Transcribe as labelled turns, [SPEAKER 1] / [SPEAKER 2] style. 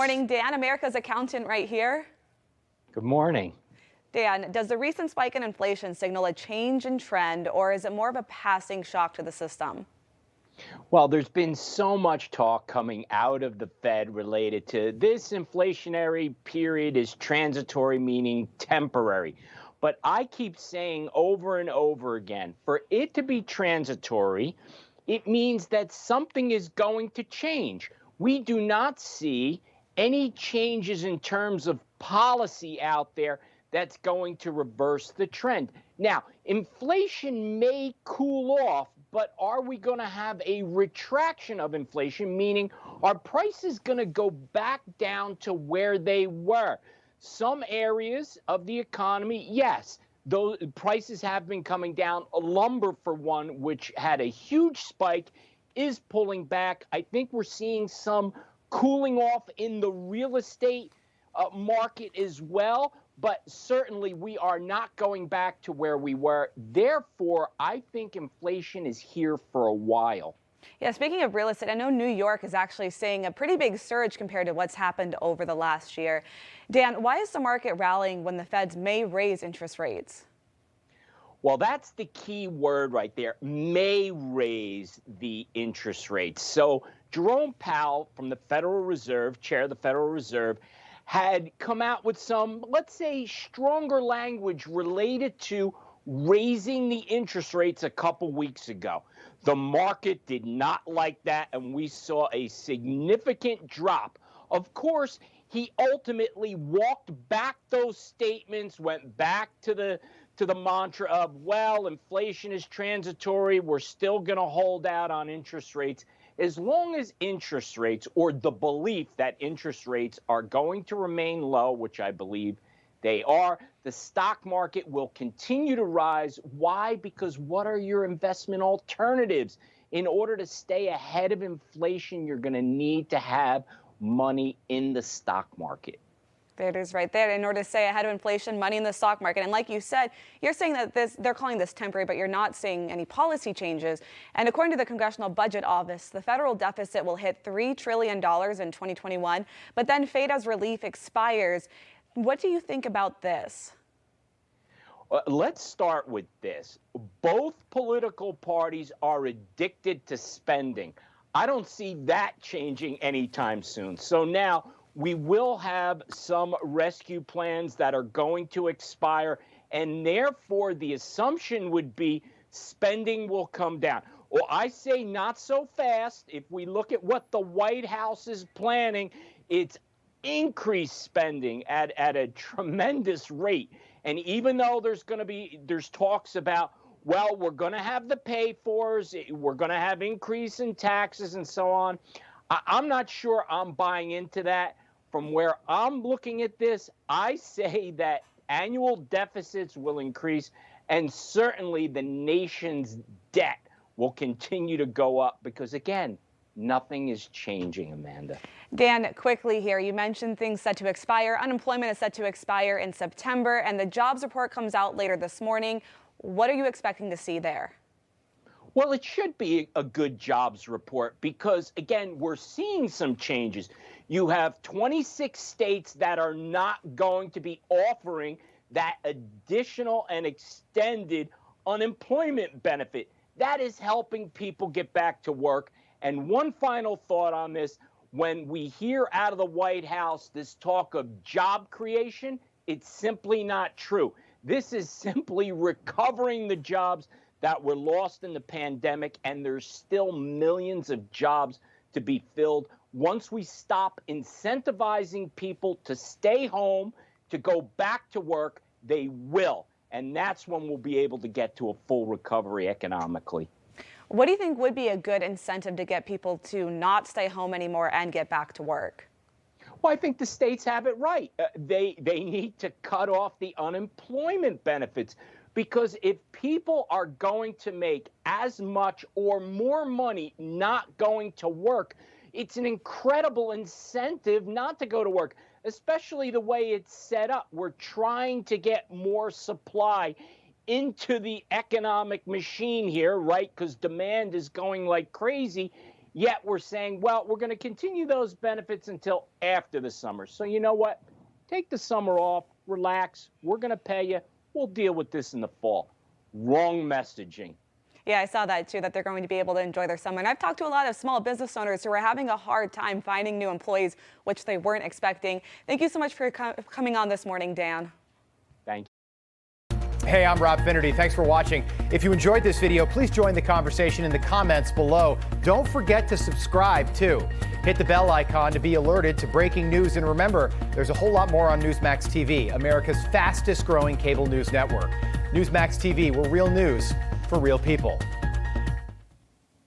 [SPEAKER 1] Morning, Dan, America's accountant right here.
[SPEAKER 2] Good morning.
[SPEAKER 1] Dan, does the recent spike in inflation signal a change in trend, or is it more of a passing shock to the system?
[SPEAKER 2] Well, there's been so much talk coming out of the Fed related to this inflationary period is transitory, meaning temporary. But I keep saying over and over again, for it to be transitory, it means that something is going to change. We do not see any changes in terms of policy out there that's going to reverse the trend. Now, inflation may cool off, but are we going to have a retraction of inflation, meaning are prices going to go back down to where they were? Some areas of the economy, yes, those prices have been coming down. Lumber, for one, which had a huge spike, is pulling back. I think we're seeing some cooling off in the real estate market as well. But certainly we are not going back to where we were. Therefore, I think inflation is here for a while.
[SPEAKER 1] Yeah, speaking of real estate, I know New York is actually seeing a pretty big surge compared to what's happened over the last year. Dan, why is the market rallying when the Feds may raise interest rates?
[SPEAKER 2] Well, that's the key word right there, may raise the interest rates. So Jerome Powell from the Federal Reserve, chair of the Federal Reserve, had come out with some, let's say, stronger language related to raising the interest rates a couple weeks ago. The market did not like that, and we saw a significant drop. Of course, he ultimately walked back those statements, went back to the mantra of, well, inflation is transitory, we're still going to hold out on interest rates. As long as interest rates, or the belief that interest rates are going to remain low, which I believe they are, the stock market will continue to rise. Why? Because what are your investment alternatives? In order to stay ahead of inflation, you're going to need to have money in the stock market.
[SPEAKER 1] There it is right there. In order to stay ahead of inflation, money in the stock market. And like you said, you're saying that they're calling this temporary, but you're not seeing any policy changes. And according to the Congressional Budget Office, the federal deficit will hit $3 trillion in 2021, but then fade as relief expires. What do you think about this?
[SPEAKER 2] Let's start with this. Both political parties are addicted to spending. I don't see that changing anytime soon. So now we will have some rescue plans that are going to expire, and therefore the assumption would be spending will come down. Well, I say not so fast. If we look at what the White House is planning, it's increased spending at a tremendous rate. And even though there's talks about, well, we're going to have the pay-fors, we're going to have increase in taxes and so on, I'm not sure I'm buying into that. From where I'm looking at this, I say that annual deficits will increase, and certainly the nation's debt will continue to go up because, again, nothing is changing, Amanda.
[SPEAKER 1] Dan, quickly here, you mentioned things set to expire. Unemployment is set to expire in September, and the jobs report comes out later this morning. What are you expecting to see there?
[SPEAKER 2] Well, it should be a good jobs report because, again, we're seeing some changes. You have 26 states that are not going to be offering that additional and extended unemployment benefit. That is helping people get back to work. And one final thought on this, when we hear out of the White House this talk of job creation, it's simply not true. This is simply recovering the jobs that were lost in the pandemic, and there's still millions of jobs to be filled. Once we stop incentivizing people to stay home, to go back to work, they will. And that's when we'll be able to get to a full recovery economically.
[SPEAKER 1] What do you think would be a good incentive to get people to not stay home anymore and get back to work?
[SPEAKER 2] Well, I think the states have it right. They need to cut off the unemployment benefits. Because if people are going to make as much or more money not going to work, it's an incredible incentive not to go to work, especially the way it's set up. We're trying to get more supply into the economic machine here, right? Because demand is going like crazy. Yet we're saying, well, we're going to continue those benefits until after the summer. So you know what? Take the summer off, relax. We're going to pay you. We'll deal with this in the fall. Wrong messaging.
[SPEAKER 1] Yeah, I saw that too, that they're going to be able to enjoy their summer. And I've talked to a lot of small business owners who are having a hard time finding new employees, which they weren't expecting. Thank you so much for coming on this morning, Dan.
[SPEAKER 2] Thank you.
[SPEAKER 3] Hey, I'm Rob Finnerty. Thanks for watching. If you enjoyed this video, please join the conversation in the comments below. Don't forget to subscribe too. Hit the bell icon to be alerted to breaking news. And remember, there's a whole lot more on Newsmax TV, America's fastest growing cable news network. Newsmax TV, we're real news for real people.